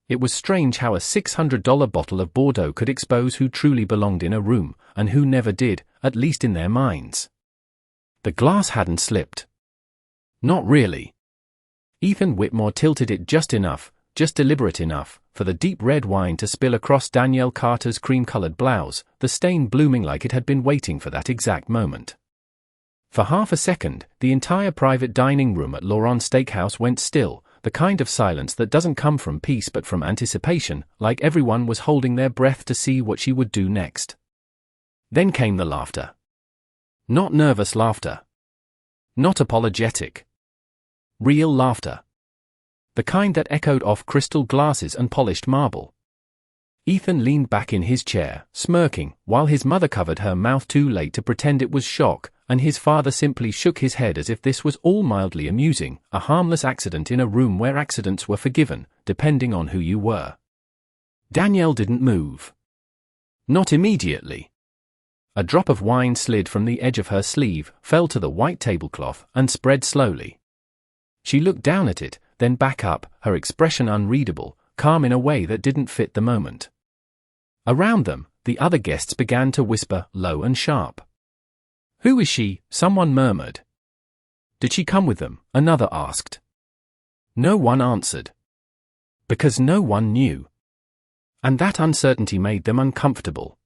It was strange how a $600 bottle of Bordeaux could expose who truly belonged in a room, and who never did, at least in their minds. The glass hadn't slipped. Not really. Ethan Whitmore tilted it just enough, just deliberate enough, for the deep red wine to spill across Danielle Carter's cream-colored blouse, the stain blooming like it had been waiting for that exact moment. For half a second, the entire private dining room at Laurent Steakhouse went still, the kind of silence that doesn't come from peace but from anticipation, like everyone was holding their breath to see what she would do next. Then came the laughter. Not nervous laughter. Not apologetic. Real laughter. The kind that echoed off crystal glasses and polished marble. Ethan leaned back in his chair, smirking, while his mother covered her mouth too late to pretend it was shock, and his father simply shook his head as if this was all mildly amusing, a harmless accident in a room where accidents were forgiven, depending on who you were. Danielle didn't move. Not immediately. A drop of wine slid from the edge of her sleeve, fell to the white tablecloth, and spread slowly. She looked down at it, then back up, her expression unreadable, calm in a way that didn't fit the moment. Around them, the other guests began to whisper, low and sharp. "Who is she?" someone murmured. "Did she come with them?" another asked. No one answered. Because no one knew. And that uncertainty made them uncomfortable.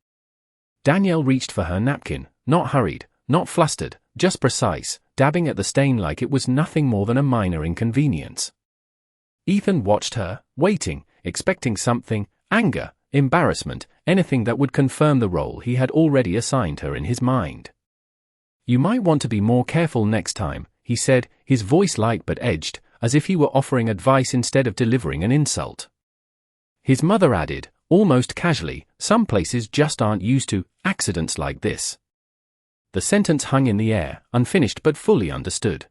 Danielle reached for her napkin, not hurried, not flustered, just precise, dabbing at the stain like it was nothing more than a minor inconvenience. Ethan watched her, waiting, expecting something, anger, embarrassment, anything that would confirm the role he had already assigned her in his mind. "You might want to be more careful next time," he said, his voice light but edged, as if he were offering advice instead of delivering an insult. His mother added, almost casually, "Some places just aren't used to accidents like this." The sentence hung in the air, unfinished but fully understood.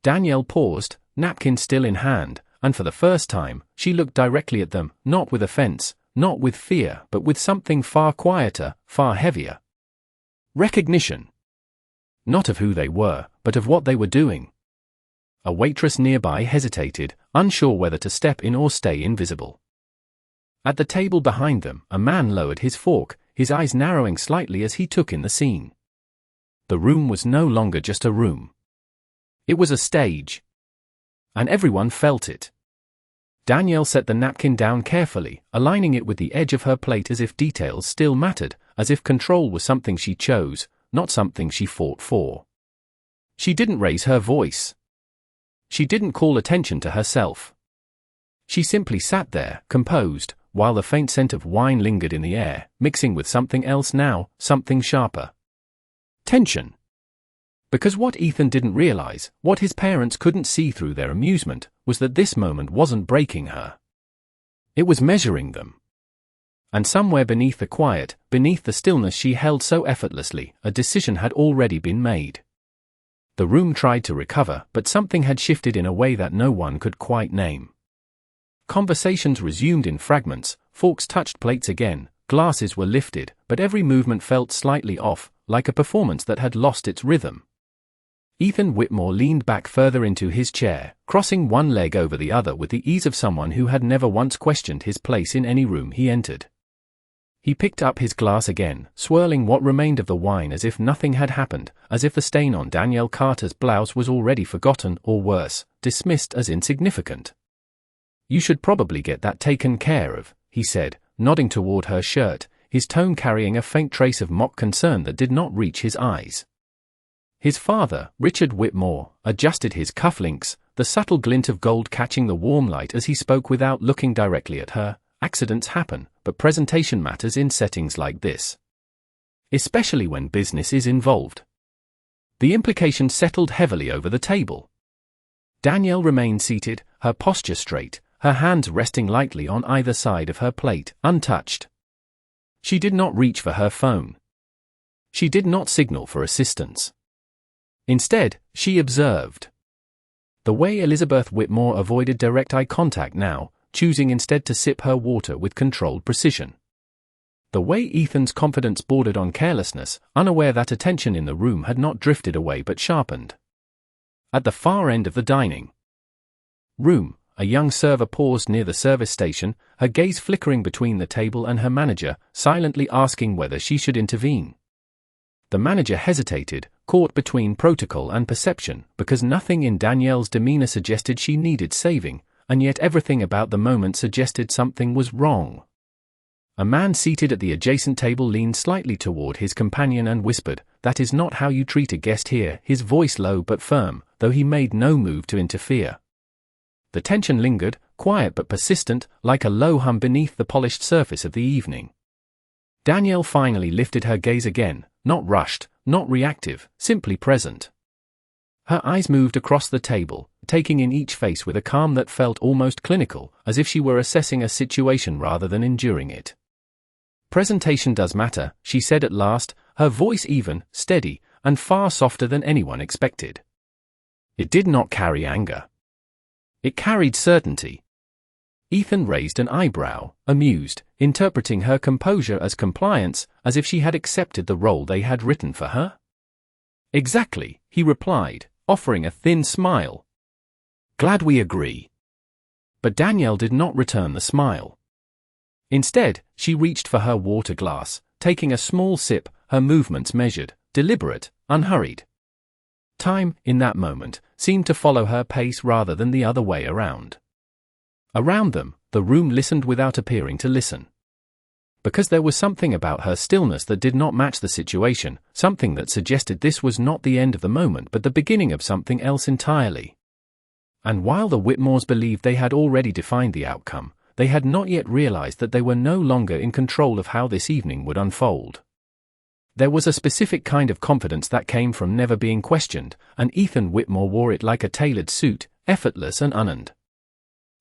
Danielle paused, napkin still in hand, and for the first time, she looked directly at them, not with offense, not with fear, but with something far quieter, far heavier. Recognition. Not of who they were, but of what they were doing. A waitress nearby hesitated, unsure whether to step in or stay invisible. At the table behind them, a man lowered his fork, his eyes narrowing slightly as he took in the scene. The room was no longer just a room. It was a stage. And everyone felt it. Danielle set the napkin down carefully, aligning it with the edge of her plate as if details still mattered, as if control was something she chose, not something she fought for. She didn't raise her voice. She didn't call attention to herself. She simply sat there, composed, while the faint scent of wine lingered in the air, mixing with something else now, something sharper. Tension. Because what Ethan didn't realize, what his parents couldn't see through their amusement, was that this moment wasn't breaking her. It was measuring them. And somewhere beneath the quiet, beneath the stillness she held so effortlessly, a decision had already been made. The room tried to recover, but something had shifted in a way that no one could quite name. Conversations resumed in fragments, forks touched plates again, glasses were lifted, but every movement felt slightly off, like a performance that had lost its rhythm. Ethan Whitmore leaned back further into his chair, crossing one leg over the other with the ease of someone who had never once questioned his place in any room he entered. He picked up his glass again, swirling what remained of the wine as if nothing had happened, as if the stain on Danielle Carter's blouse was already forgotten or worse, dismissed as insignificant. "You should probably get that taken care of," he said, nodding toward her shirt, his tone carrying a faint trace of mock concern that did not reach his eyes. His father, Richard Whitmore, adjusted his cufflinks, the subtle glint of gold catching the warm light as he spoke without looking directly at her. "Accidents happen, but presentation matters in settings like this. Especially when business is involved." The implication settled heavily over the table. Danielle remained seated, her posture straight, her hands resting lightly on either side of her plate, untouched. She did not reach for her phone. She did not signal for assistance. Instead, she observed. The way Elizabeth Whitmore avoided direct eye contact now, choosing instead to sip her water with controlled precision. The way Ethan's confidence bordered on carelessness, unaware that attention in the room had not drifted away but sharpened. At the far end of the dining room, a young server paused near the service station, her gaze flickering between the table and her manager, silently asking whether she should intervene. The manager hesitated, caught between protocol and perception, because nothing in Danielle's demeanor suggested she needed saving, and yet everything about the moment suggested something was wrong. A man seated at the adjacent table leaned slightly toward his companion and whispered, "That is not how you treat a guest here," his voice low but firm, though he made no move to interfere. The tension lingered, quiet but persistent, like a low hum beneath the polished surface of the evening. Danielle finally lifted her gaze again, not rushed, not reactive, simply present. Her eyes moved across the table, taking in each face with a calm that felt almost clinical, as if she were assessing a situation rather than enduring it. "Presentation does matter," she said at last, her voice even, steady, and far softer than anyone expected. It did not carry anger. It carried certainty. Ethan raised an eyebrow, amused, interpreting her composure as compliance, as if she had accepted the role they had written for her. "Exactly," he replied, offering a thin smile. "Glad we agree." But Danielle did not return the smile. Instead, she reached for her water glass, taking a small sip, her movements measured, deliberate, unhurried. Time, in that moment, seemed to follow her pace rather than the other way around. Around them, the room listened without appearing to listen. Because there was something about her stillness that did not match the situation, something that suggested this was not the end of the moment but the beginning of something else entirely. And while the Whitmores believed they had already defined the outcome, they had not yet realized that they were no longer in control of how this evening would unfold. There was a specific kind of confidence that came from never being questioned, and Ethan Whitmore wore it like a tailored suit, effortless and unearned.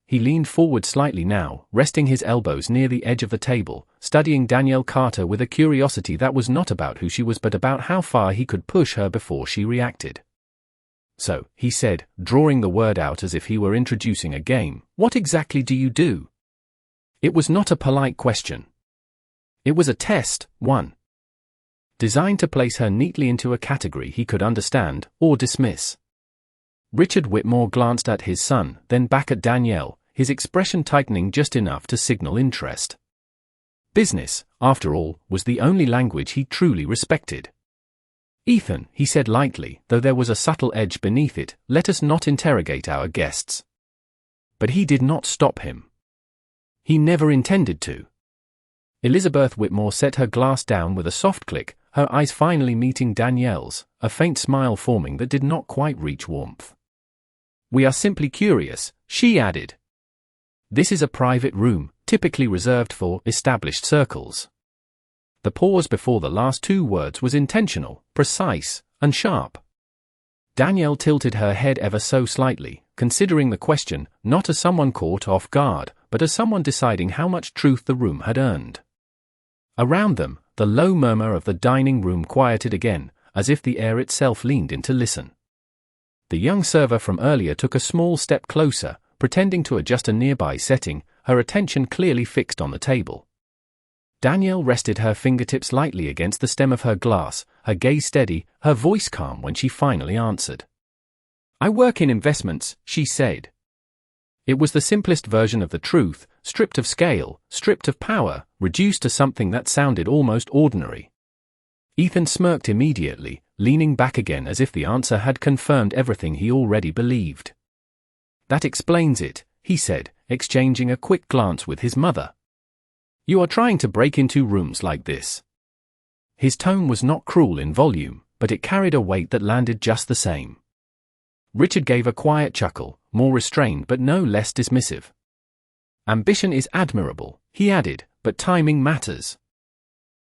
He leaned forward slightly now, resting his elbows near the edge of the table, studying Danielle Carter with a curiosity that was not about who she was but about how far he could push her before she reacted. "So," he said, drawing the word out as if he were introducing a game, "what exactly do you do?" It was not a polite question. It was a test, one designed to place her neatly into a category he could understand or dismiss. Richard Whitmore glanced at his son, then back at Danielle, his expression tightening just enough to signal interest. Business, after all, was the only language he truly respected. "Ethan," he said lightly, though there was a subtle edge beneath it, "let us not interrogate our guests." But he did not stop him. He never intended to. Elizabeth Whitmore set her glass down with a soft click, her eyes finally meeting Danielle's, a faint smile forming that did not quite reach warmth. "We are simply curious," she added. "This is a private room, typically reserved for established circles." The pause before the last two words was intentional, precise, and sharp. Danielle tilted her head ever so slightly, considering the question, not as someone caught off guard, but as someone deciding how much truth the room had earned. Around them, the low murmur of the dining room quieted again, as if the air itself leaned in to listen. The young server from earlier took a small step closer, pretending to adjust a nearby setting, her attention clearly fixed on the table. Danielle rested her fingertips lightly against the stem of her glass, her gaze steady, her voice calm when she finally answered. "I work in investments," she said. It was the simplest version of the truth, stripped of scale, stripped of power, reduced to something that sounded almost ordinary. Ethan smirked immediately, leaning back again as if the answer had confirmed everything he already believed. "That explains it," he said, exchanging a quick glance with his mother. "You are trying to break into rooms like this." His tone was not cruel in volume, but it carried a weight that landed just the same. Richard gave a quiet chuckle, more restrained but no less dismissive. "Ambition is admirable," he added, "but timing matters.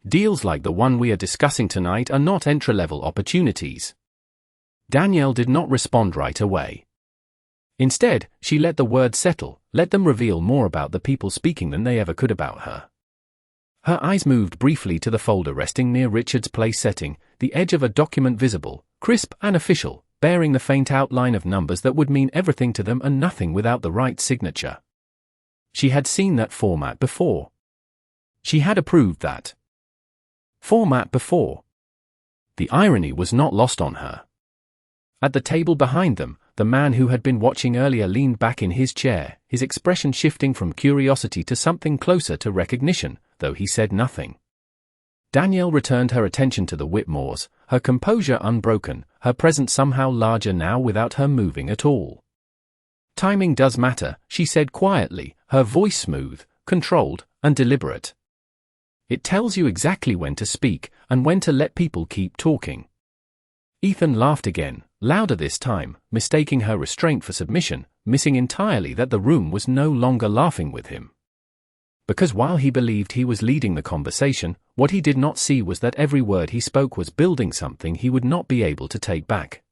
Deals like the one we are discussing tonight are not entry-level opportunities." Danielle did not respond right away. Instead, she let the words settle, let them reveal more about the people speaking than they ever could about her. Her eyes moved briefly to the folder resting near Richard's place setting, the edge of a document visible, crisp and official, bearing the faint outline of numbers that would mean everything to them and nothing without the right signature. She had seen that format before. She had approved that format before. The irony was not lost on her. At the table behind them, the man who had been watching earlier leaned back in his chair, his expression shifting from curiosity to something closer to recognition, though he said nothing. Danielle returned her attention to the Whitmores, her composure unbroken, her presence somehow larger now without her moving at all. "Timing does matter," she said quietly, her voice smooth, controlled, and deliberate. "It tells you exactly when to speak, and when to let people keep talking." Ethan laughed again, louder this time, mistaking her restraint for submission, missing entirely that the room was no longer laughing with him. Because while he believed he was leading the conversation, what he did not see was that every word he spoke was building something he would not be able to take back.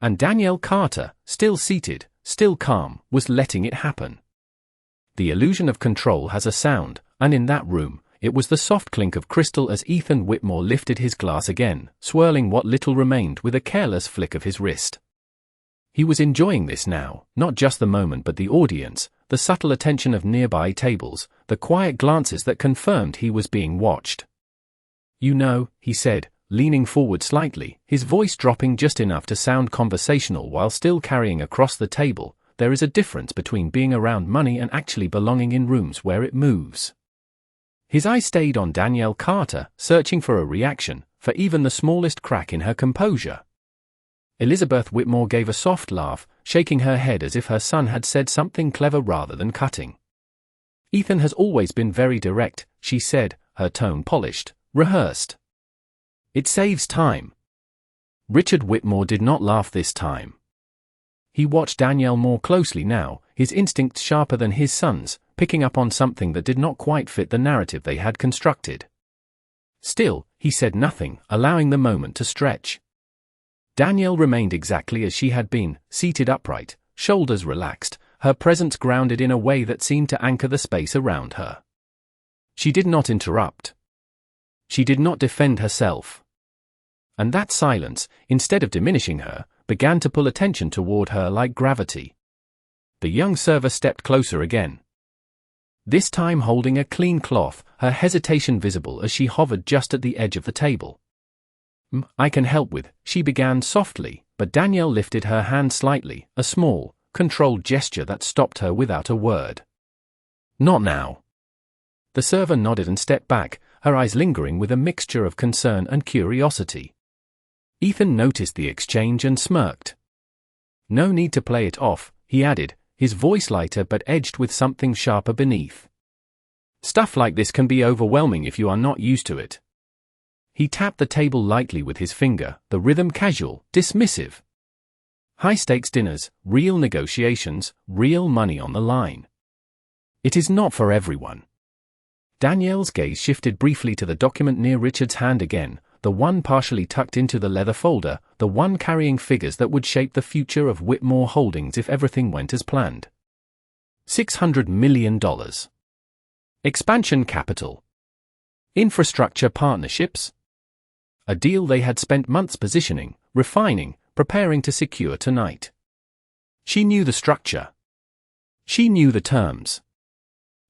And Danielle Carter, still seated, still calm, was letting it happen. The illusion of control has a sound, and in that room, it was the soft clink of crystal as Ethan Whitmore lifted his glass again, swirling what little remained with a careless flick of his wrist. He was enjoying this now, not just the moment but the audience, the subtle attention of nearby tables, the quiet glances that confirmed he was being watched. "You know," he said, leaning forward slightly, his voice dropping just enough to sound conversational while still carrying across the table, "there is a difference between being around money and actually belonging in rooms where it moves." His eye stayed on Danielle Carter, searching for a reaction, for even the smallest crack in her composure. Elizabeth Whitmore gave a soft laugh, shaking her head as if her son had said something clever rather than cutting. "Ethan has always been very direct," she said, her tone polished, rehearsed. "It saves time." Richard Whitmore did not laugh this time. He watched Danielle more closely now, his instincts sharper than his son's, picking up on something that did not quite fit the narrative they had constructed. Still, he said nothing, allowing the moment to stretch. Danielle remained exactly as she had been, seated upright, shoulders relaxed, her presence grounded in a way that seemed to anchor the space around her. She did not interrupt. She did not defend herself. And that silence, instead of diminishing her, began to pull attention toward her like gravity. The young server stepped closer again. This time holding a clean cloth, her hesitation visible as she hovered just at the edge of the table. "I can help with," she began softly, but Danielle lifted her hand slightly, a small, controlled gesture that stopped her without a word. "Not now." The server nodded and stepped back, her eyes lingering with a mixture of concern and curiosity. Ethan noticed the exchange and smirked. "No need to play it off," he added, his voice lighter but edged with something sharper beneath. "Stuff like this can be overwhelming if you are not used to it." He tapped the table lightly with his finger, the rhythm casual, dismissive. "High-stakes dinners, real negotiations, real money on the line. It is not for everyone." Danielle's gaze shifted briefly to the document near Richard's hand again, the one partially tucked into the leather folder, the one carrying figures that would shape the future of Whitmore Holdings if everything went as planned. $600 million. Expansion capital. Infrastructure partnerships. A deal they had spent months positioning, refining, preparing to secure tonight. She knew the structure. She knew the terms.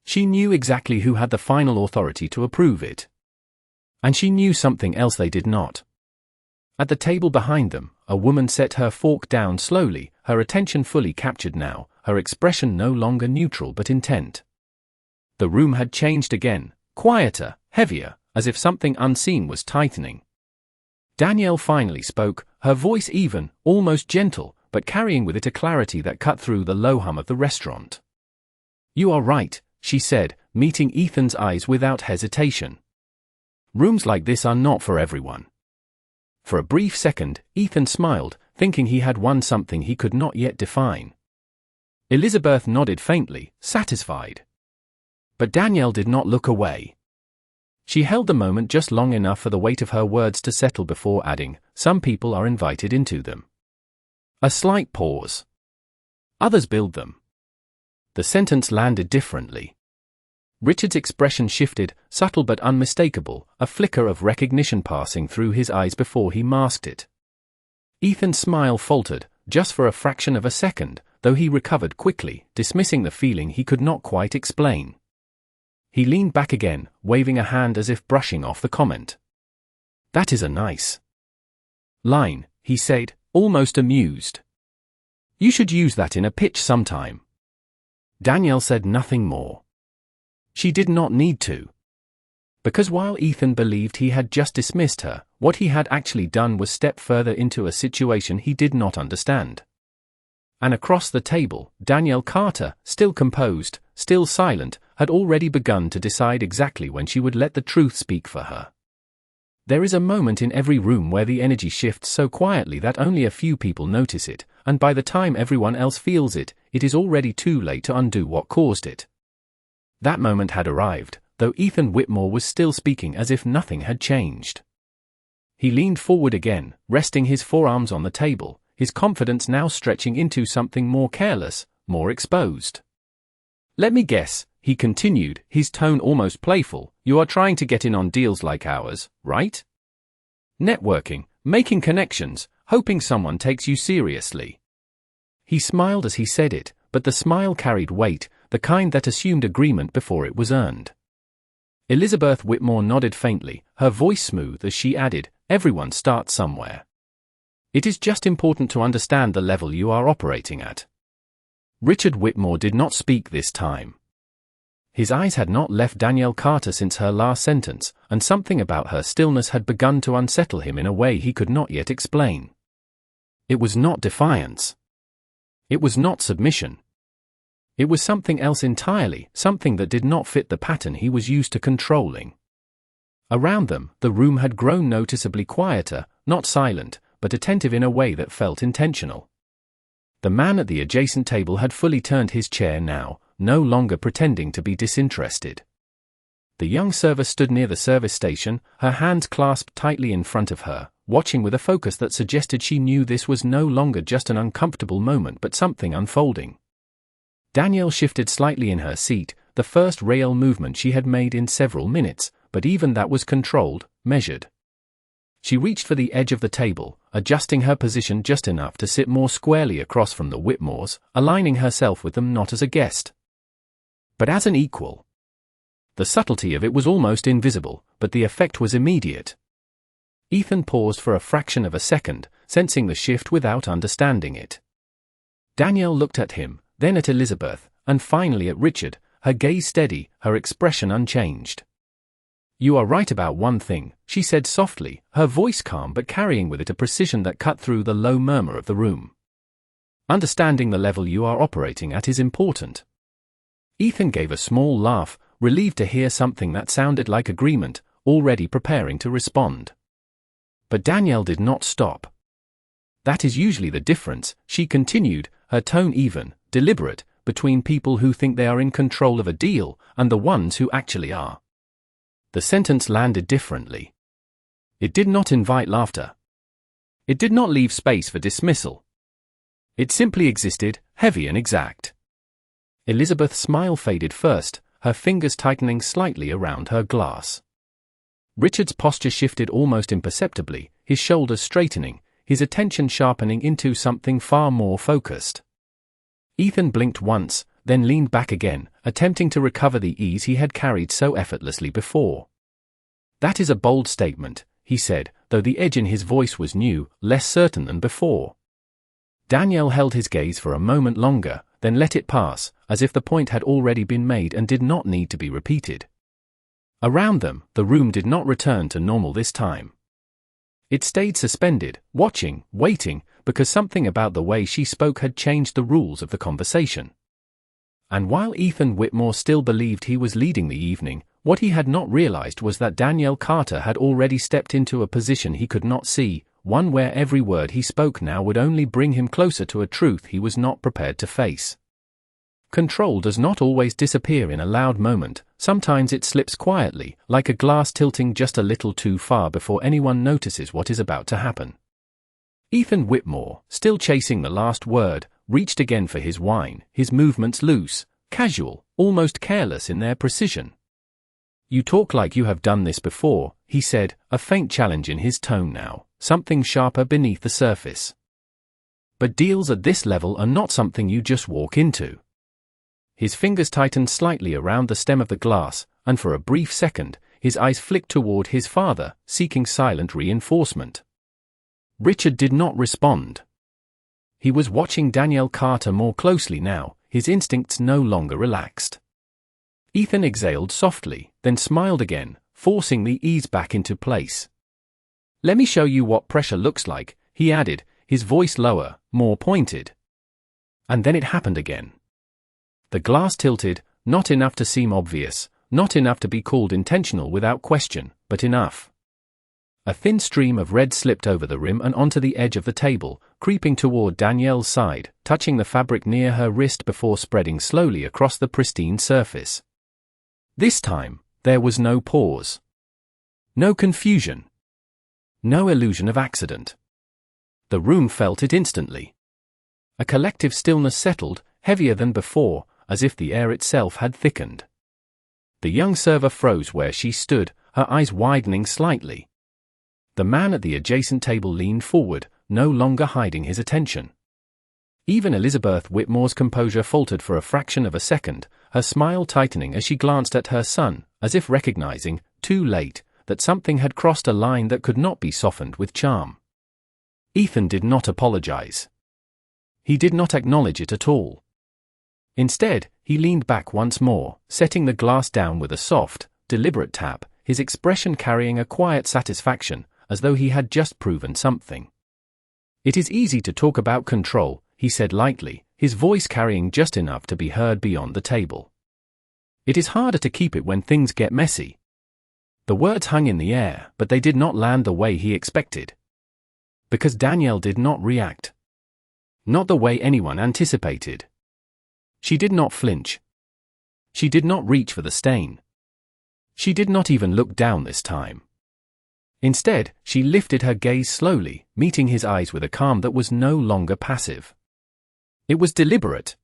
She knew exactly who had the final authority to approve it. And she knew something else they did not. At the table behind them, a woman set her fork down slowly, her attention fully captured now, her expression no longer neutral but intent. The room had changed again, quieter, heavier, as if something unseen was tightening. Danielle finally spoke, her voice even, almost gentle, but carrying with it a clarity that cut through the low hum of the restaurant. "You are right," she said, meeting Ethan's eyes without hesitation. "Rooms like this are not for everyone." For a brief second, Ethan smiled, thinking he had won something he could not yet define. Elizabeth nodded faintly, satisfied. But Danielle did not look away. She held the moment just long enough for the weight of her words to settle before adding, "Some people are invited into them." A slight pause. "Others build them." The sentence landed differently. Richard's expression shifted, subtle but unmistakable, a flicker of recognition passing through his eyes before he masked it. Ethan's smile faltered, just for a fraction of a second, though he recovered quickly, dismissing the feeling he could not quite explain. He leaned back again, waving a hand as if brushing off the comment. "That is a nice line," he said, almost amused. You should use that in a pitch sometime. Danielle said nothing more. She did not need to. Because while Ethan believed he had just dismissed her, what he had actually done was step further into a situation he did not understand. And across the table, Danielle Carter, still composed, still silent, had already begun to decide exactly when she would let the truth speak for her. There is a moment in every room where the energy shifts so quietly that only a few people notice it, and by the time everyone else feels it, it is already too late to undo what caused it. That moment had arrived, though Ethan Whitmore was still speaking as if nothing had changed. He leaned forward again, resting his forearms on the table, his confidence now stretching into something more careless, more exposed. Let me guess, he continued, his tone almost playful, you are trying to get in on deals like ours, right? Networking, making connections, hoping someone takes you seriously. He smiled as he said it, but the smile carried weight, the kind that assumed agreement before it was earned. Elizabeth Whitmore nodded faintly, her voice smooth as she added, everyone starts somewhere. It is just important to understand the level you are operating at. Richard Whitmore did not speak this time. His eyes had not left Danielle Carter since her last sentence, and something about her stillness had begun to unsettle him in a way he could not yet explain. It was not defiance. It was not submission. It was something else entirely, something that did not fit the pattern he was used to controlling. Around them, the room had grown noticeably quieter, not silent, but attentive in a way that felt intentional. The man at the adjacent table had fully turned his chair now, no longer pretending to be disinterested. The young server stood near the service station, her hands clasped tightly in front of her, watching with a focus that suggested she knew this was no longer just an uncomfortable moment but something unfolding. Danielle shifted slightly in her seat, the first real movement she had made in several minutes, but even that was controlled, measured. She reached for the edge of the table, adjusting her position just enough to sit more squarely across from the Whitmores, aligning herself with them not as a guest, but as an equal. The subtlety of it was almost invisible, but the effect was immediate. Ethan paused for a fraction of a second, sensing the shift without understanding it. Danielle looked at him, then at Elizabeth, and finally at Richard, her gaze steady, her expression unchanged. You are right about one thing, she said softly, her voice calm but carrying with it a precision that cut through the low murmur of the room. Understanding the level you are operating at is important. Ethan gave a small laugh, relieved to hear something that sounded like agreement, already preparing to respond. But Danielle did not stop. That is usually the difference, she continued, her tone even, deliberate, between people who think they are in control of a deal and the ones who actually are. The sentence landed differently. It did not invite laughter. It did not leave space for dismissal. It simply existed, heavy and exact. Elizabeth's smile faded first, her fingers tightening slightly around her glass. Richard's posture shifted almost imperceptibly, his shoulders straightening, his attention sharpening into something far more focused. Ethan blinked once, then leaned back again, attempting to recover the ease he had carried so effortlessly before. That is a bold statement, he said, though the edge in his voice was new, less certain than before. Danielle held his gaze for a moment longer, then let it pass, as if the point had already been made and did not need to be repeated. Around them, the room did not return to normal this time. It stayed suspended, watching, waiting, because something about the way she spoke had changed the rules of the conversation. And while Ethan Whitmore still believed he was leading the evening, what he had not realized was that Danielle Carter had already stepped into a position he could not see, one where every word he spoke now would only bring him closer to a truth he was not prepared to face. Control does not always disappear in a loud moment, sometimes it slips quietly, like a glass tilting just a little too far before anyone notices what is about to happen. Ethan Whitmore, still chasing the last word, reached again for his wine, his movements loose, casual, almost careless in their precision. You talk like you have done this before, he said, a faint challenge in his tone now, something sharper beneath the surface. But deals at this level are not something you just walk into. His fingers tightened slightly around the stem of the glass, and for a brief second, his eyes flicked toward his father, seeking silent reinforcement. Richard did not respond. He was watching Danielle Carter more closely now, his instincts no longer relaxed. Ethan exhaled softly, then smiled again, forcing the ease back into place. "Let me show you what pressure looks like," he added, his voice lower, more pointed. And then it happened again. The glass tilted, not enough to seem obvious, not enough to be called intentional without question, but enough. A thin stream of red slipped over the rim and onto the edge of the table, creeping toward Danielle's side, touching the fabric near her wrist before spreading slowly across the pristine surface. This time, there was no pause. No confusion. No illusion of accident. The room felt it instantly. A collective stillness settled, heavier than before, as if the air itself had thickened. The young server froze where she stood, her eyes widening slightly. The man at the adjacent table leaned forward, no longer hiding his attention. Even Elizabeth Whitmore's composure faltered for a fraction of a second, her smile tightening as she glanced at her son, as if recognizing, too late, that something had crossed a line that could not be softened with charm. Ethan did not apologize. He did not acknowledge it at all. Instead, he leaned back once more, setting the glass down with a soft, deliberate tap, his expression carrying a quiet satisfaction, as though he had just proven something. "It is easy to talk about control," he said lightly, his voice carrying just enough to be heard beyond the table. "It is harder to keep it when things get messy." The words hung in the air, but they did not land the way he expected. Because Danielle did not react. Not the way anyone anticipated. She did not flinch. She did not reach for the stain. She did not even look down this time. Instead, she lifted her gaze slowly, meeting his eyes with a calm that was no longer passive. It was deliberate.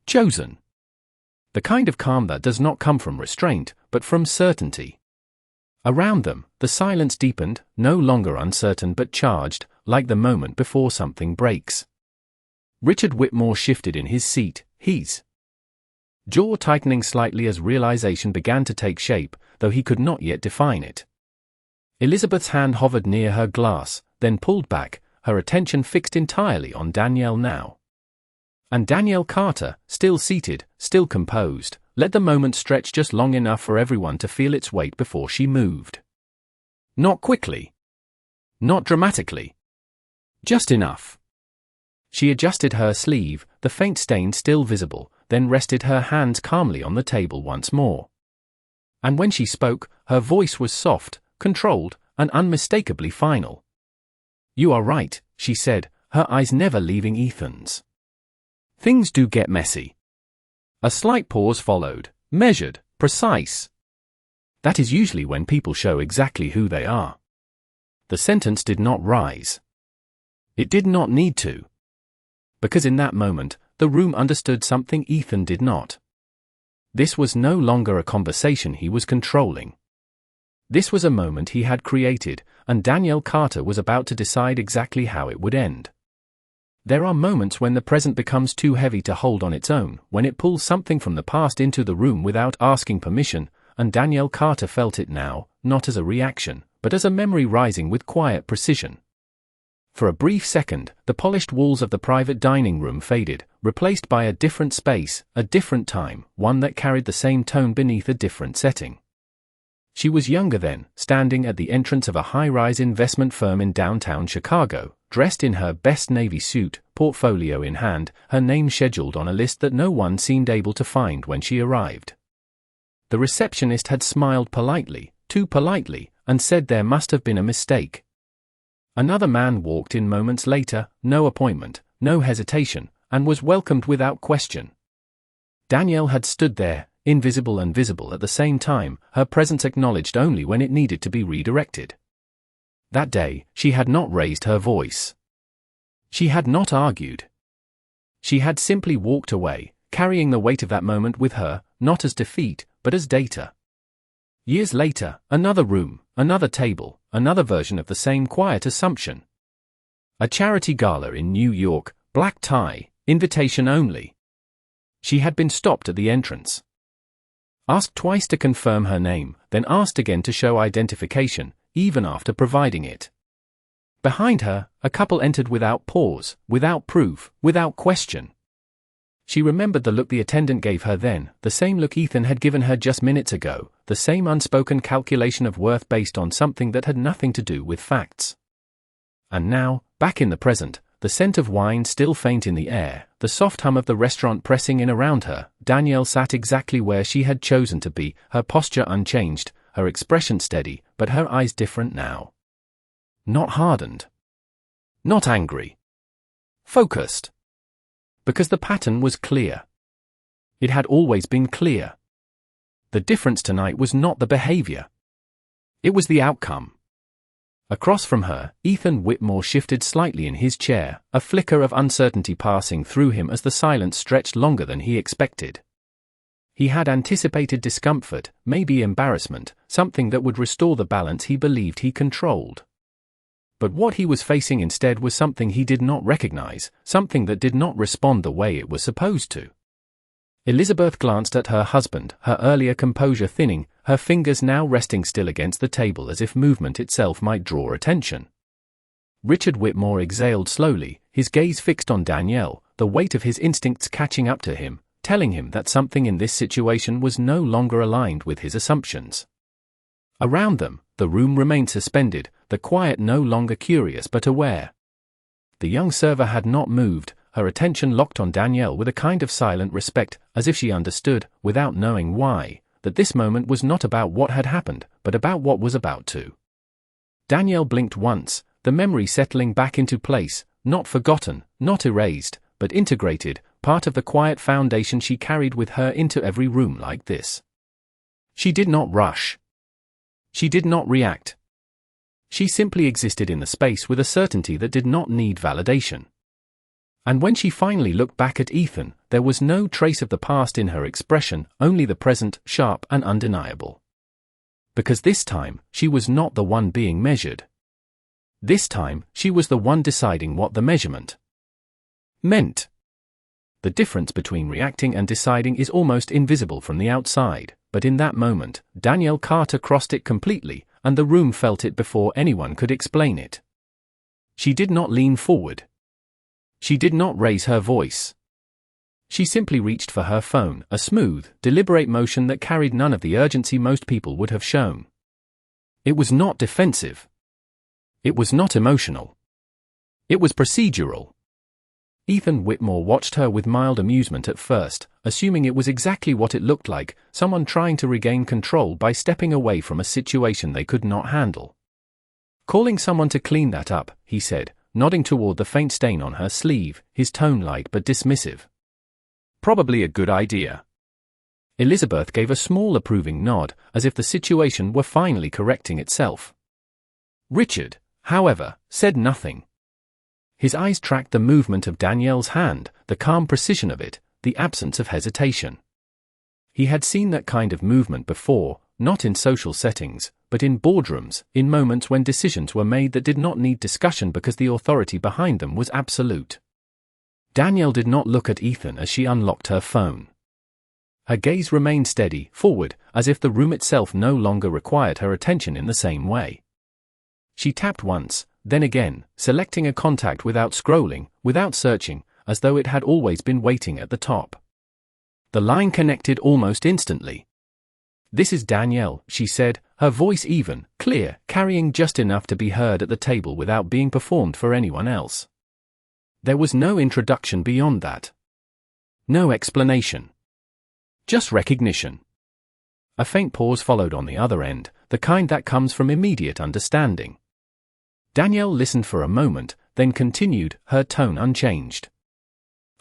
Chosen. The kind of calm that does not come from restraint, but from certainty. Around them, the silence deepened, no longer uncertain but charged, like the moment before something breaks. Richard Whitmore shifted in his seat, his jaw tightening slightly as realization began to take shape, though he could not yet define it. Elizabeth's hand hovered near her glass, then pulled back, her attention fixed entirely on Danielle now. And Danielle Carter, still seated, still composed, let the moment stretch just long enough for everyone to feel its weight before she moved. Not quickly. Not dramatically. Just enough. She adjusted her sleeve, the faint stain still visible, then rested her hands calmly on the table once more. And when she spoke, her voice was soft, controlled, and unmistakably final. "You are right," she said, her eyes never leaving Ethan's. "Things do get messy." A slight pause followed, measured, precise. That is usually when people show exactly who they are. The sentence did not rise. It did not need to. Because in that moment, the room understood something Ethan did not. This was no longer a conversation he was controlling. This was a moment he had created, and Danielle Carter was about to decide exactly how it would end. There are moments when the present becomes too heavy to hold on its own, when it pulls something from the past into the room without asking permission, and Danielle Carter felt it now, not as a reaction, but as a memory rising with quiet precision. For a brief second, the polished walls of the private dining room faded, replaced by a different space, a different time, one that carried the same tone beneath a different setting. She was younger then, standing at the entrance of a high-rise investment firm in downtown Chicago, dressed in her best navy suit, portfolio in hand, her name scheduled on a list that no one seemed able to find when she arrived. The receptionist had smiled politely, too politely, and said there must have been a mistake. Another man walked in moments later, no appointment, no hesitation, and was welcomed without question. Danielle had stood there, invisible and visible at the same time, her presence acknowledged only when it needed to be redirected. That day, she had not raised her voice. She had not argued. She had simply walked away, carrying the weight of that moment with her, not as defeat, but as data. Years later, another room, another table, another version of the same quiet assumption. A charity gala in New York, black tie, invitation only. She had been stopped at the entrance. Asked twice to confirm her name, then asked again to show identification, even after providing it. Behind her, a couple entered without pause, without proof, without question. She remembered the look the attendant gave her then, the same look Ethan had given her just minutes ago, the same unspoken calculation of worth based on something that had nothing to do with facts. And now, back in the present, the scent of wine still faint in the air, the soft hum of the restaurant pressing in around her, Danielle sat exactly where she had chosen to be, her posture unchanged, her expression steady, but her eyes different now. Not hardened. Not angry. Focused. Because the pattern was clear. It had always been clear. The difference tonight was not the behavior. It was the outcome. Across from her, Ethan Whitmore shifted slightly in his chair, a flicker of uncertainty passing through him as the silence stretched longer than he expected. He had anticipated discomfort, maybe embarrassment, something that would restore the balance he believed he controlled. But what he was facing instead was something he did not recognize, something that did not respond the way it was supposed to. Elizabeth glanced at her husband, her earlier composure thinning, her fingers now resting still against the table as if movement itself might draw attention. Richard Whitmore exhaled slowly, his gaze fixed on Danielle, the weight of his instincts catching up to him, telling him that something in this situation was no longer aligned with his assumptions. Around them, the room remained suspended, the quiet no longer curious but aware. The young server had not moved, her attention locked on Danielle with a kind of silent respect, as if she understood, without knowing why, that this moment was not about what had happened, but about what was about to. Danielle blinked once, the memory settling back into place, not forgotten, not erased, but integrated, part of the quiet foundation she carried with her into every room like this. She did not rush. She did not react. She simply existed in the space with a certainty that did not need validation. And when she finally looked back at Ethan, there was no trace of the past in her expression, only the present, sharp and undeniable. Because this time, she was not the one being measured. This time, she was the one deciding what the measurement meant. The difference between reacting and deciding is almost invisible from the outside, but in that moment, Danielle Carter crossed it completely, and the room felt it before anyone could explain it. She did not lean forward. She did not raise her voice. She simply reached for her phone, a smooth, deliberate motion that carried none of the urgency most people would have shown. It was not defensive. It was not emotional. It was procedural. Ethan Whitmore watched her with mild amusement at first, assuming it was exactly what it looked like, someone trying to regain control by stepping away from a situation they could not handle. Calling someone to clean that up, he said, nodding toward the faint stain on her sleeve, his tone light but dismissive. Probably a good idea. Elizabeth gave a small approving nod, as if the situation were finally correcting itself. Richard, however, said nothing. His eyes tracked the movement of Danielle's hand, the calm precision of it, the absence of hesitation. He had seen that kind of movement before, not in social settings, but in boardrooms, in moments when decisions were made that did not need discussion because the authority behind them was absolute. Danielle did not look at Ethan as she unlocked her phone. Her gaze remained steady, forward, as if the room itself no longer required her attention in the same way. She tapped once, then again, selecting a contact without scrolling, without searching, as though it had always been waiting at the top. The line connected almost instantly. "This is Danielle," she said, her voice even, clear, carrying just enough to be heard at the table without being performed for anyone else. There was no introduction beyond that. No explanation. Just recognition. A faint pause followed on the other end, the kind that comes from immediate understanding. Danielle listened for a moment, then continued, her tone unchanged.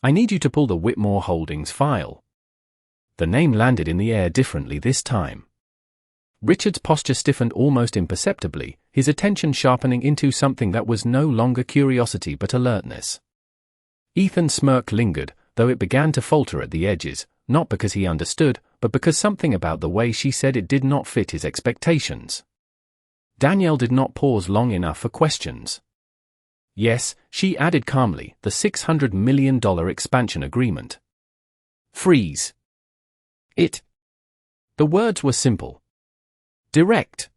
"I need you to pull the Whitmore Holdings file." The name landed in the air differently this time. Richard's posture stiffened almost imperceptibly, his attention sharpening into something that was no longer curiosity but alertness. Ethan's smirk lingered, though it began to falter at the edges, not because he understood, but because something about the way she said it did not fit his expectations. Danielle did not pause long enough for questions. "Yes," she added calmly, "the $600 million expansion agreement." Freeze. It. The words were simple. Direct.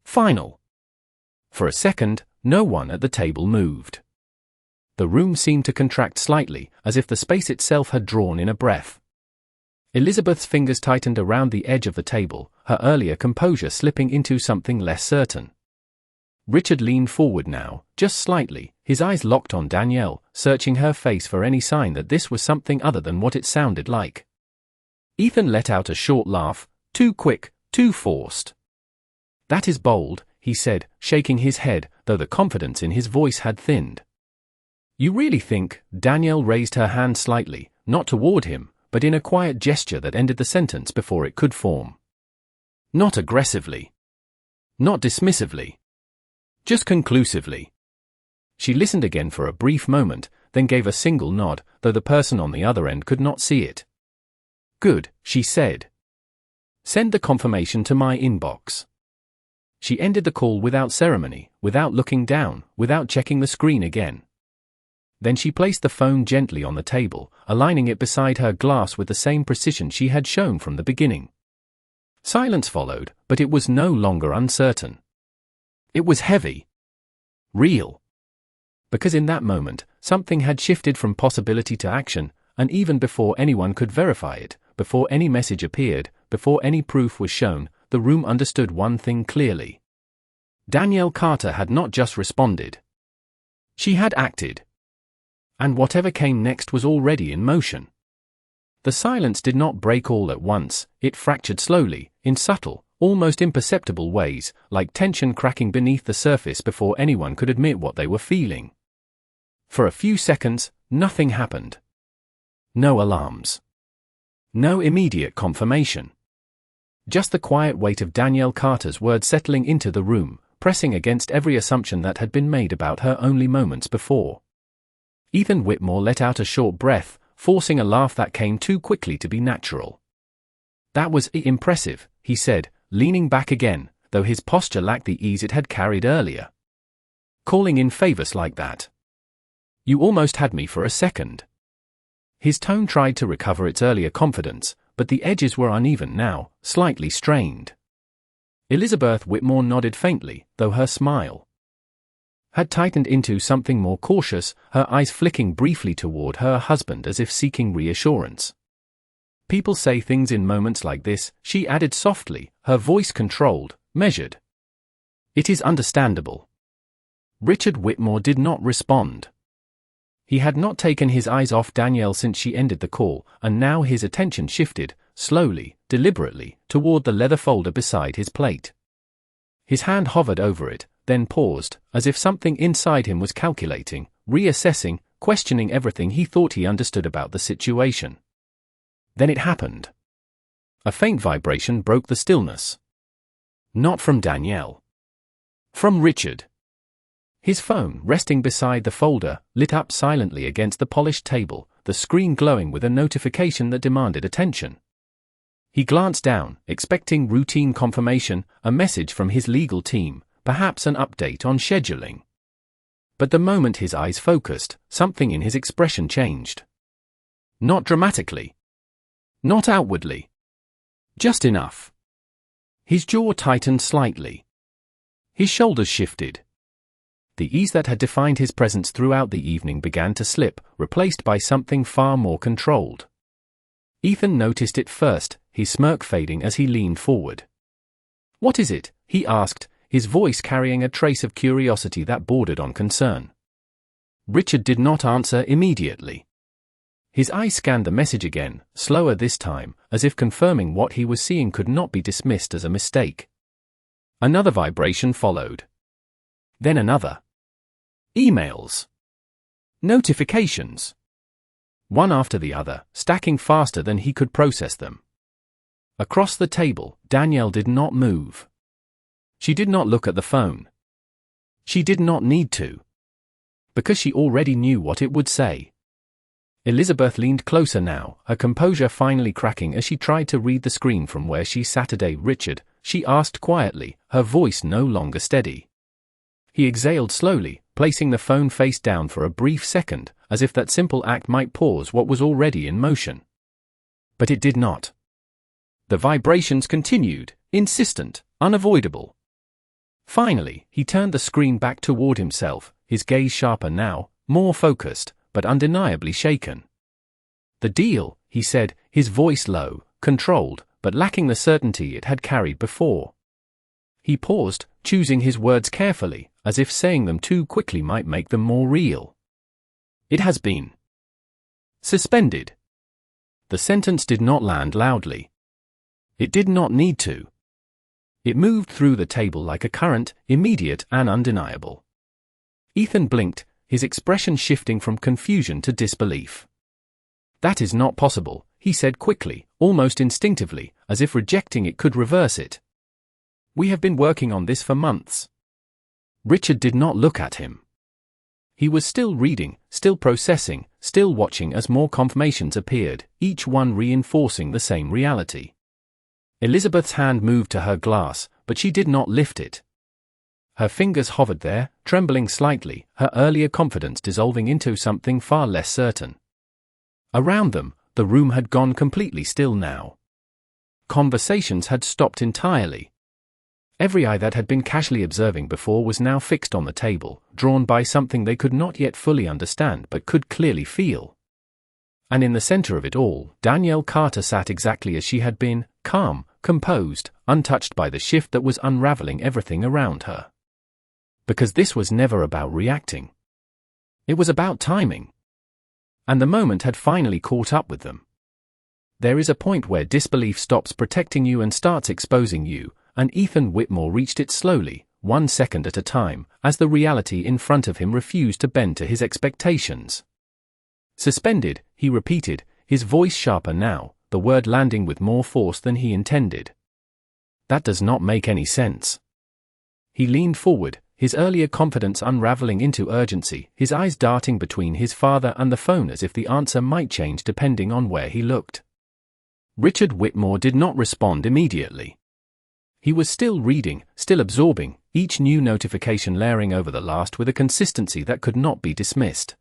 Final. For a second, no one at the table moved. The room seemed to contract slightly, as if the space itself had drawn in a breath. Elizabeth's fingers tightened around the edge of the table, her earlier composure slipping into something less certain. Richard leaned forward now, just slightly, his eyes locked on Danielle, searching her face for any sign that this was something other than what it sounded like. Ethan let out a short laugh, too quick, too forced. "That is bold," he said, shaking his head, though the confidence in his voice had thinned. "You really think?" Danielle raised her hand slightly, not toward him, but in a quiet gesture that ended the sentence before it could form. Not aggressively. Not dismissively. Just conclusively. She listened again for a brief moment, then gave a single nod, though the person on the other end could not see it. "Good," she said. "Send the confirmation to my inbox." She ended the call without ceremony, without looking down, without checking the screen again. Then she placed the phone gently on the table, aligning it beside her glass with the same precision she had shown from the beginning. Silence followed, but it was no longer uncertain. It was heavy. Real. Because in that moment, something had shifted from possibility to action, and even before anyone could verify it, before any message appeared, before any proof was shown, the room understood one thing clearly. Danielle Carter had not just responded. She had acted. And whatever came next was already in motion. The silence did not break all at once, it fractured slowly, in subtle, almost imperceptible ways, like tension cracking beneath the surface before anyone could admit what they were feeling. For a few seconds, nothing happened. No alarms. No immediate confirmation. Just the quiet weight of Danielle Carter's words settling into the room, pressing against every assumption that had been made about her only moments before. Ethan Whitmore let out a short breath, forcing a laugh that came too quickly to be natural. "That was impressive," he said, leaning back again, though his posture lacked the ease it had carried earlier. "Calling in favors like that. You almost had me for a second." His tone tried to recover its earlier confidence, but the edges were uneven now, slightly strained. Elizabeth Whitmore nodded faintly, though her smile had tightened into something more cautious, her eyes flicking briefly toward her husband as if seeking reassurance. "People say things in moments like this," she added softly, her voice controlled, measured. "It is understandable." Richard Whitmore did not respond. He had not taken his eyes off Danielle since she ended the call, and now his attention shifted, slowly, deliberately, toward the leather folder beside his plate. His hand hovered over it, then paused, as if something inside him was calculating, reassessing, questioning everything he thought he understood about the situation. Then it happened. A faint vibration broke the stillness. Not from Danielle. From Richard. His phone, resting beside the folder, lit up silently against the polished table, the screen glowing with a notification that demanded attention. He glanced down, expecting routine confirmation, a message from his legal team, perhaps an update on scheduling. But the moment his eyes focused, something in his expression changed. Not dramatically. Not outwardly. Just enough. His jaw tightened slightly. His shoulders shifted. The ease that had defined his presence throughout the evening began to slip, replaced by something far more controlled. Ethan noticed it first, his smirk fading as he leaned forward. "What is it?" he asked, his voice carrying a trace of curiosity that bordered on concern. Richard did not answer immediately. His eyes scanned the message again, slower this time, as if confirming what he was seeing could not be dismissed as a mistake. Another vibration followed. Then another. Emails. Notifications. One after the other, stacking faster than he could process them. Across the table, Danielle did not move. She did not look at the phone. She did not need to. Because she already knew what it would say. Elizabeth leaned closer now, her composure finally cracking as she tried to read the screen from where she sat. "Richard," she asked quietly, her voice no longer steady. He exhaled slowly, placing the phone face down for a brief second, as if that simple act might pause what was already in motion. But it did not. The vibrations continued, insistent, unavoidable. Finally, he turned the screen back toward himself, his gaze sharper now, more focused, but undeniably shaken. "The deal," he said, his voice low, controlled, but lacking the certainty it had carried before. He paused, choosing his words carefully, as if saying them too quickly might make them more real. "It has been suspended." The sentence did not land loudly. It did not need to. It moved through the table like a current, immediate and undeniable. Ethan blinked, his expression shifting from confusion to disbelief. "That is not possible," he said quickly, almost instinctively, as if rejecting it could reverse it. "We have been working on this for months." Richard did not look at him. He was still reading, still processing, still watching as more confirmations appeared, each one reinforcing the same reality. Elizabeth's hand moved to her glass, but she did not lift it. Her fingers hovered there, trembling slightly, her earlier confidence dissolving into something far less certain. Around them, the room had gone completely still now. Conversations had stopped entirely. Every eye that had been casually observing before was now fixed on the table, drawn by something they could not yet fully understand but could clearly feel. And in the center of it all, Danielle Carter sat exactly as she had been, calm, composed, untouched by the shift that was unraveling everything around her. Because this was never about reacting. It was about timing. And the moment had finally caught up with them. There is a point where disbelief stops protecting you and starts exposing you, and Ethan Whitmore reached it slowly, 1 second at a time, as the reality in front of him refused to bend to his expectations. "Suspended," he repeated, his voice sharper now, the word landing with more force than he intended. "That does not make any sense." He leaned forward, his earlier confidence unraveling into urgency, his eyes darting between his father and the phone as if the answer might change depending on where he looked. Richard Whitmore did not respond immediately. He was still reading, still absorbing, each new notification layering over the last with a consistency that could not be dismissed.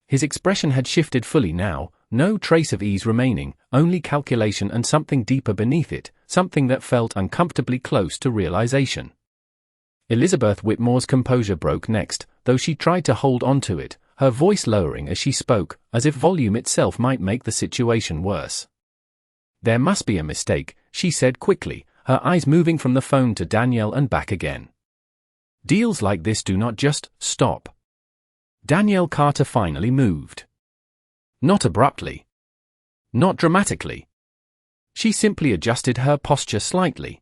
His expression had shifted fully now, no trace of ease remaining, only calculation and something deeper beneath it, something that felt uncomfortably close to realization. Elizabeth Whitmore's composure broke next, though she tried to hold on to it, her voice lowering as she spoke, as if volume itself might make the situation worse. "There must be a mistake," she said quickly, her eyes moving from the phone to Danielle and back again. "Deals like this do not just stop." Danielle Carter finally moved. Not abruptly. Not dramatically. She simply adjusted her posture slightly.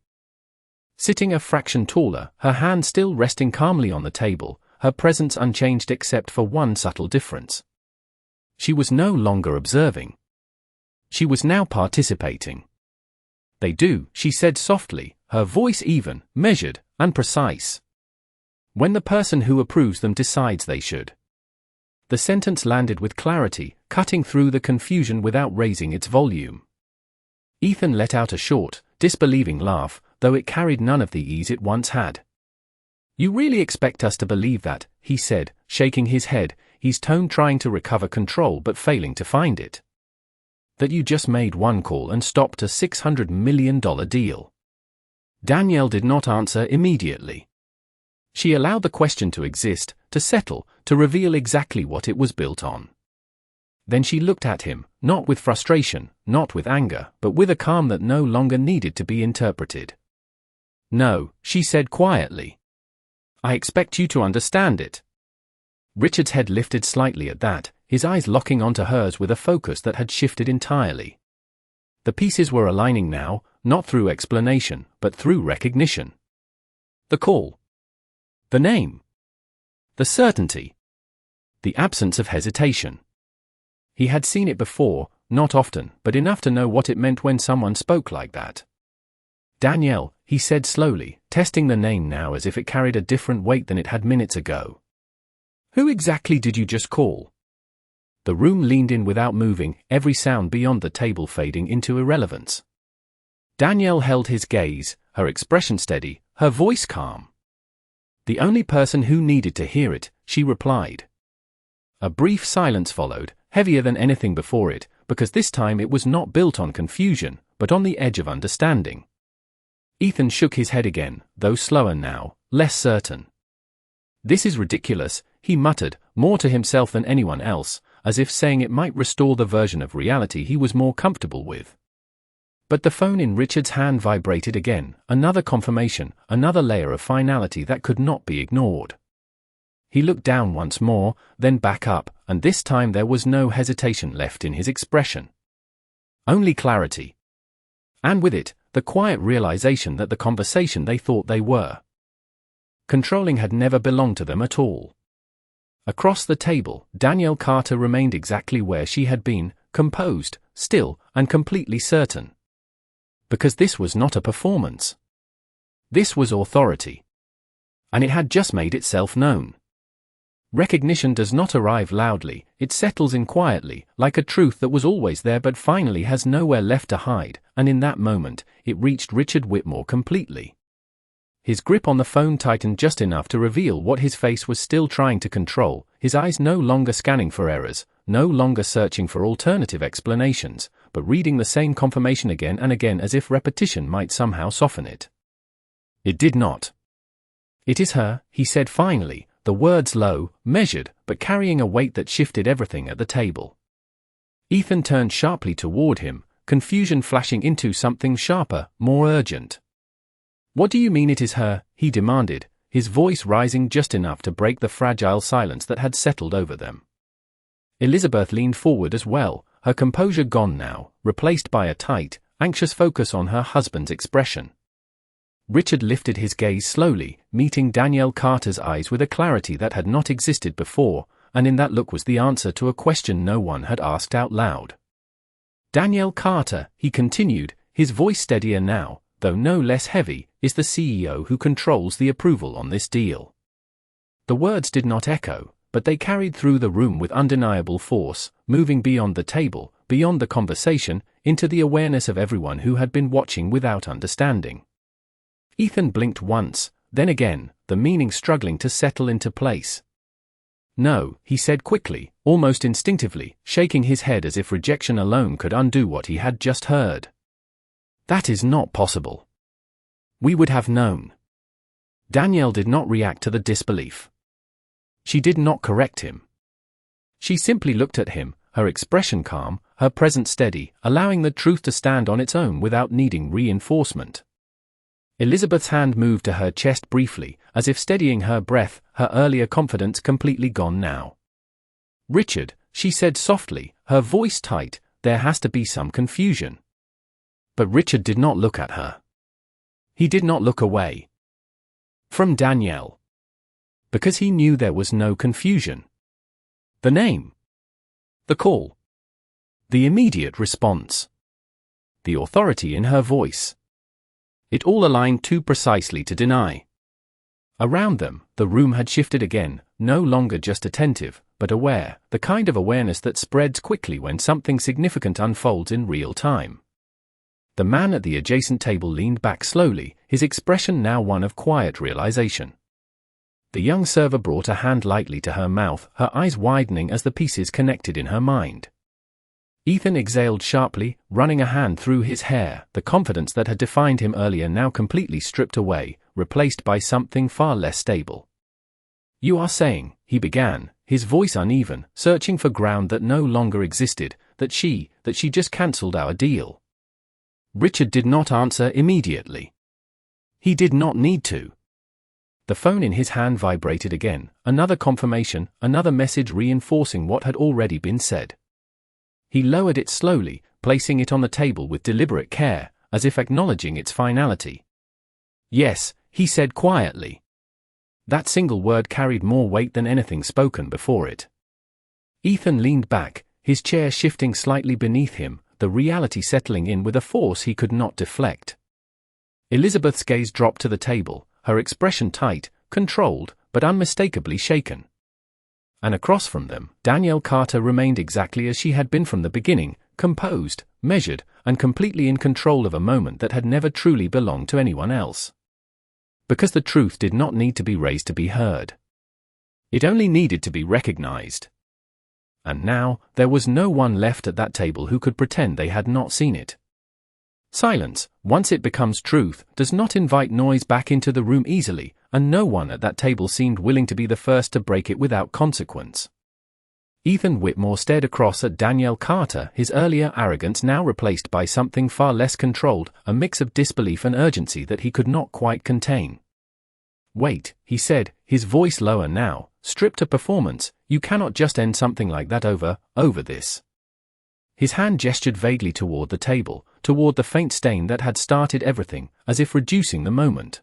Sitting a fraction taller, her hand still resting calmly on the table, her presence unchanged except for one subtle difference. She was no longer observing. She was now participating. "They do," she said softly, her voice even, measured, and precise. "When the person who approves them decides they should." The sentence landed with clarity, cutting through the confusion without raising its volume. Ethan let out a short, disbelieving laugh, though it carried none of the ease it once had. "You really expect us to believe that," he said, shaking his head, his tone trying to recover control but failing to find it. "That you just made one call and stopped a $600 million deal?" Danielle did not answer immediately. She allowed the question to exist, to settle, to reveal exactly what it was built on. Then she looked at him, not with frustration, not with anger, but with a calm that no longer needed to be interpreted. "No," she said quietly. "I expect you to understand it." Richard's head lifted slightly at that, his eyes locking onto hers with a focus that had shifted entirely. The pieces were aligning now, not through explanation, but through recognition. The call. The name. The certainty. The absence of hesitation. He had seen it before, not often, but enough to know what it meant when someone spoke like that. "Danielle," he said slowly, testing the name now as if it carried a different weight than it had minutes ago. "Who exactly did you just call?" The room leaned in without moving, every sound beyond the table fading into irrelevance. Danielle held his gaze, her expression steady, her voice calm. "The only person who needed to hear it," she replied. A brief silence followed, heavier than anything before it, because this time it was not built on confusion, but on the edge of understanding. Ethan shook his head again, though slower now, less certain. "This is ridiculous," he muttered, more to himself than anyone else, as if saying it might restore the version of reality he was more comfortable with. But the phone in Richard's hand vibrated again, another confirmation, another layer of finality that could not be ignored. He looked down once more, then back up, and this time there was no hesitation left in his expression. Only clarity. And with it, the quiet realization that the conversation they thought they were controlling had never belonged to them at all. Across the table, Danielle Carter remained exactly where she had been, composed, still, and completely certain. Because this was not a performance. This was authority. And it had just made itself known. Recognition does not arrive loudly, it settles in quietly, like a truth that was always there but finally has nowhere left to hide, and in that moment, it reached Richard Whitmore completely. His grip on the phone tightened just enough to reveal what his face was still trying to control, his eyes no longer scanning for errors, no longer searching for alternative explanations, but reading the same confirmation again and again as if repetition might somehow soften it. It did not. "It is her," he said finally, the words low, measured, but carrying a weight that shifted everything at the table. Ethan turned sharply toward him, confusion flashing into something sharper, more urgent. "What do you mean it is her?" he demanded, his voice rising just enough to break the fragile silence that had settled over them. Elizabeth leaned forward as well, her composure gone now, replaced by a tight, anxious focus on her husband's expression. Richard lifted his gaze slowly, meeting Danielle Carter's eyes with a clarity that had not existed before, and in that look was the answer to a question no one had asked out loud. "Danielle Carter," he continued, his voice steadier now, though no less heavy, "is the CEO who controls the approval on this deal." The words did not echo, but they carried through the room with undeniable force, moving beyond the table, beyond the conversation, into the awareness of everyone who had been watching without understanding. Ethan blinked once, then again, the meaning struggling to settle into place. "No," he said quickly, almost instinctively, shaking his head as if rejection alone could undo what he had just heard. "That is not possible. We would have known." Danielle did not react to the disbelief. She did not correct him. She simply looked at him, her expression calm, her presence steady, allowing the truth to stand on its own without needing reinforcement. Elizabeth's hand moved to her chest briefly, as if steadying her breath, her earlier confidence completely gone now. "Richard," she said softly, her voice tight, "there has to be some confusion." But Richard did not look at her. He did not look away from Danielle. Because he knew there was no confusion. The name. The call. The immediate response. The authority in her voice. It all aligned too precisely to deny. Around them, the room had shifted again, no longer just attentive, but aware, the kind of awareness that spreads quickly when something significant unfolds in real time. The man at the adjacent table leaned back slowly, his expression now one of quiet realization. The young server brought a hand lightly to her mouth, her eyes widening as the pieces connected in her mind. Ethan exhaled sharply, running a hand through his hair, the confidence that had defined him earlier now completely stripped away, replaced by something far less stable. "You are saying," he began, his voice uneven, searching for ground that no longer existed, that she just cancelled our deal. Richard did not answer immediately. He did not need to. The phone in his hand vibrated again, another confirmation, another message reinforcing what had already been said. He lowered it slowly, placing it on the table with deliberate care, as if acknowledging its finality. "Yes," he said quietly. That single word carried more weight than anything spoken before it. Ethan leaned back, his chair shifting slightly beneath him, the reality settling in with a force he could not deflect. Elizabeth's gaze dropped to the table, her expression tight, controlled, but unmistakably shaken. And across from them, Danielle Carter remained exactly as she had been from the beginning, composed, measured, and completely in control of a moment that had never truly belonged to anyone else. Because the truth did not need to be raised to be heard. It only needed to be recognized. And now, there was no one left at that table who could pretend they had not seen it. Silence, once it becomes truth, does not invite noise back into the room easily, and no one at that table seemed willing to be the first to break it without consequence. Ethan Whitmore stared across at Danielle Carter, his earlier arrogance now replaced by something far less controlled, a mix of disbelief and urgency that he could not quite contain. "Wait," he said, his voice lower now, stripped of performance, "you cannot just end something like that over this." His hand gestured vaguely toward the table, toward the faint stain that had started everything, as if reducing the moment.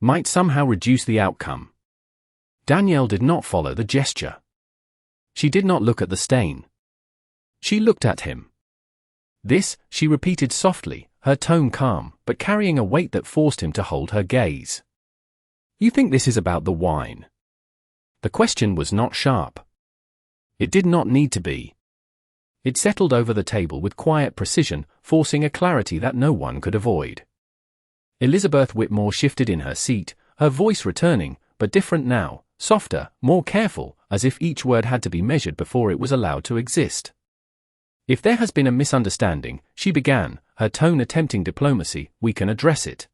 Might somehow reduce the outcome. Danielle did not follow the gesture. She did not look at the stain. She looked at him. "This," she repeated softly, her tone calm, but carrying a weight that forced him to hold her gaze. "You think this is about the wine?" The question was not sharp. It did not need to be. It settled over the table with quiet precision, forcing a clarity that no one could avoid. Elizabeth Whitmore shifted in her seat, her voice returning, but different now, softer, more careful, as if each word had to be measured before it was allowed to exist. "If there has been a misunderstanding," she began, her tone attempting diplomacy, "we can address it.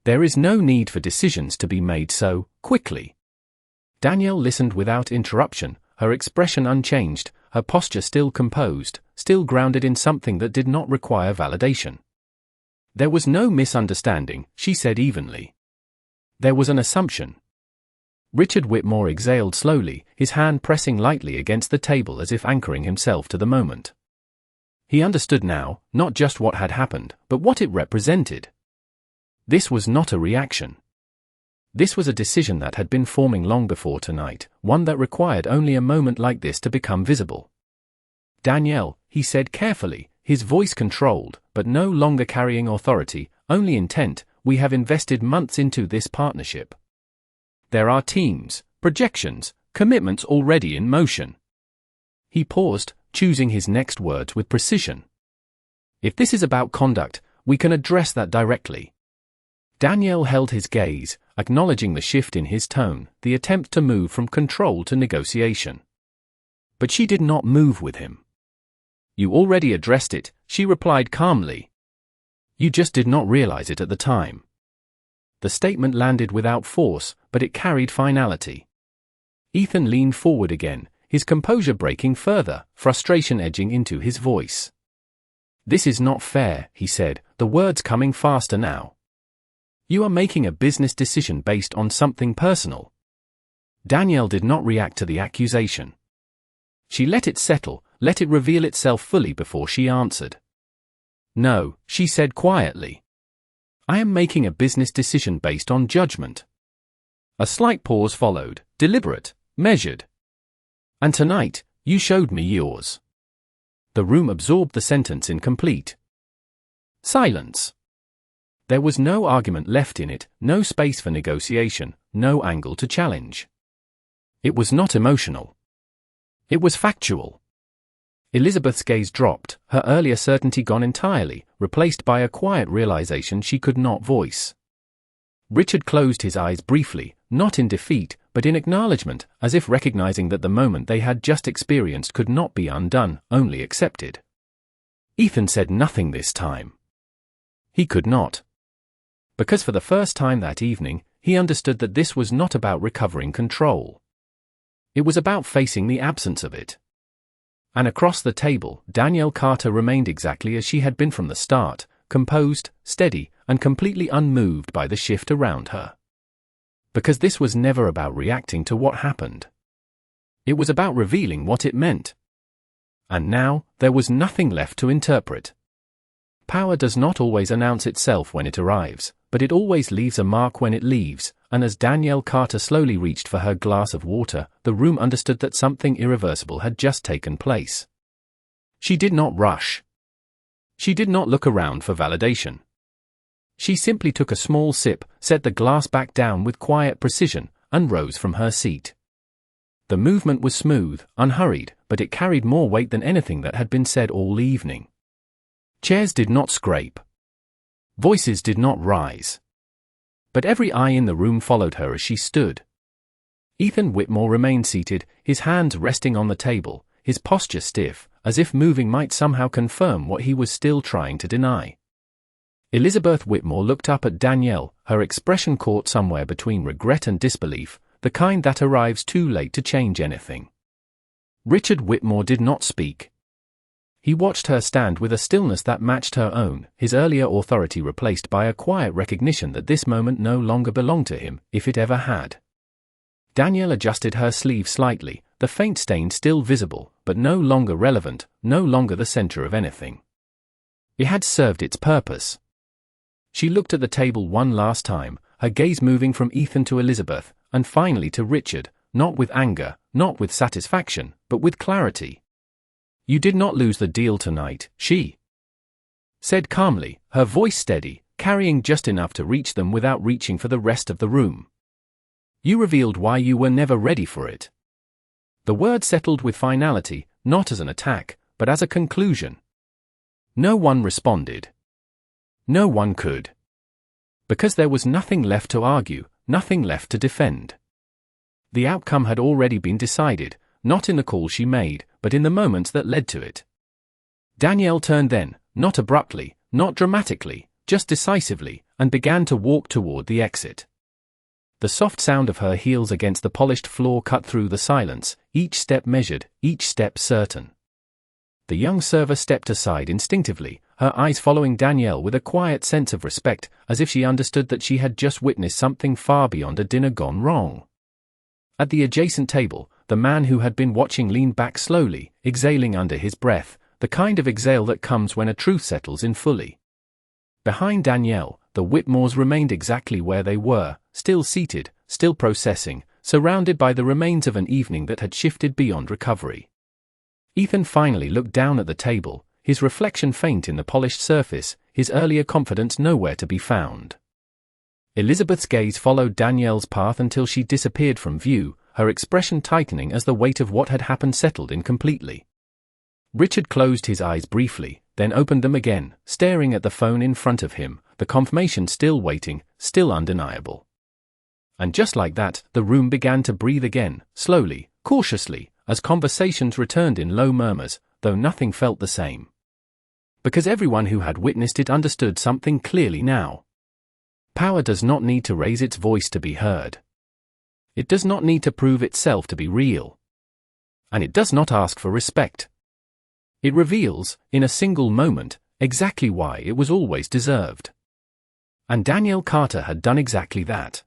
There is no need for decisions to be made so quickly." Danielle listened without interruption, her expression unchanged, her posture still composed, still grounded in something that did not require validation. "There was no misunderstanding," she said evenly. "There was an assumption." Richard Whitmore exhaled slowly, his hand pressing lightly against the table as if anchoring himself to the moment. He understood now, not just what had happened, but what it represented. This was not a reaction. This was a decision that had been forming long before tonight, one that required only a moment like this to become visible. "Danielle," he said carefully, his voice controlled, but no longer carrying authority, only intent, "we have invested months into this partnership. There are teams, projections, commitments already in motion." He paused, choosing his next words with precision. "If this is about conduct, we can address that directly." Danielle held his gaze, acknowledging the shift in his tone, the attempt to move from control to negotiation. But she did not move with him. "You already addressed it," she replied calmly. "You just did not realize it at the time." The statement landed without force, but it carried finality. Ethan leaned forward again, his composure breaking further, frustration edging into his voice. "This is not fair," he said, the words coming faster now. "You are making a business decision based on something personal." Danielle did not react to the accusation. She let it settle, let it reveal itself fully before she answered. "No," she said quietly. "I am making a business decision based on judgment." A slight pause followed, deliberate, measured. "And tonight, you showed me yours." The room absorbed the sentence in complete silence. There was no argument left in it, no space for negotiation, no angle to challenge. It was not emotional. It was factual. Elizabeth's gaze dropped, her earlier certainty gone entirely, replaced by a quiet realization she could not voice. Richard closed his eyes briefly, not in defeat, but in acknowledgement, as if recognizing that the moment they had just experienced could not be undone, only accepted. Ethan said nothing this time. He could not. Because for the first time that evening, he understood that this was not about recovering control. It was about facing the absence of it. And across the table, Danielle Carter remained exactly as she had been from the start, composed, steady, and completely unmoved by the shift around her. Because this was never about reacting to what happened. It was about revealing what it meant. And now, there was nothing left to interpret. Power does not always announce itself when it arrives, but it always leaves a mark when it leaves, and as Danielle Carter slowly reached for her glass of water, the room understood that something irreversible had just taken place. She did not rush. She did not look around for validation. She simply took a small sip, set the glass back down with quiet precision, and rose from her seat. The movement was smooth, unhurried, but it carried more weight than anything that had been said all evening. Chairs did not scrape. Voices did not rise. But every eye in the room followed her as she stood. Ethan Whitmore remained seated, his hands resting on the table, his posture stiff, as if moving might somehow confirm what he was still trying to deny. Elizabeth Whitmore looked up at Danielle, her expression caught somewhere between regret and disbelief, the kind that arrives too late to change anything. Richard Whitmore did not speak. He watched her stand with a stillness that matched her own, his earlier authority replaced by a quiet recognition that this moment no longer belonged to him, if it ever had. Danielle adjusted her sleeve slightly, the faint stain still visible, but no longer relevant, no longer the center of anything. It had served its purpose. She looked at the table one last time, her gaze moving from Ethan to Elizabeth, and finally to Richard, not with anger, not with satisfaction, but with clarity. "You did not lose the deal tonight," she said calmly, her voice steady, carrying just enough to reach them without reaching for the rest of the room. "You revealed why you were never ready for it." The word settled with finality, not as an attack, but as a conclusion. No one responded. No one could. Because there was nothing left to argue, nothing left to defend. The outcome had already been decided, not in the call she made, but in the moments that led to it. Danielle turned then, not abruptly, not dramatically, just decisively, and began to walk toward the exit. The soft sound of her heels against the polished floor cut through the silence, each step measured, each step certain. The young server stepped aside instinctively, her eyes following Danielle with a quiet sense of respect, as if she understood that she had just witnessed something far beyond a dinner gone wrong. At the adjacent table, the man who had been watching leaned back slowly, exhaling under his breath, the kind of exhale that comes when a truth settles in fully. Behind Danielle, the Whitmores remained exactly where they were, still seated, still processing, surrounded by the remains of an evening that had shifted beyond recovery. Ethan finally looked down at the table, his reflection faint in the polished surface, his earlier confidence nowhere to be found. Elizabeth's gaze followed Danielle's path until she disappeared from view, her expression tightening as the weight of what had happened settled in completely. Richard closed his eyes briefly, then opened them again, staring at the phone in front of him, the confirmation still waiting, still undeniable. And just like that, the room began to breathe again, slowly, cautiously, as conversations returned in low murmurs, though nothing felt the same. Because everyone who had witnessed it understood something clearly now. Power does not need to raise its voice to be heard. It does not need to prove itself to be real. And it does not ask for respect. It reveals, in a single moment, exactly why it was always deserved. And Danielle Carter had done exactly that.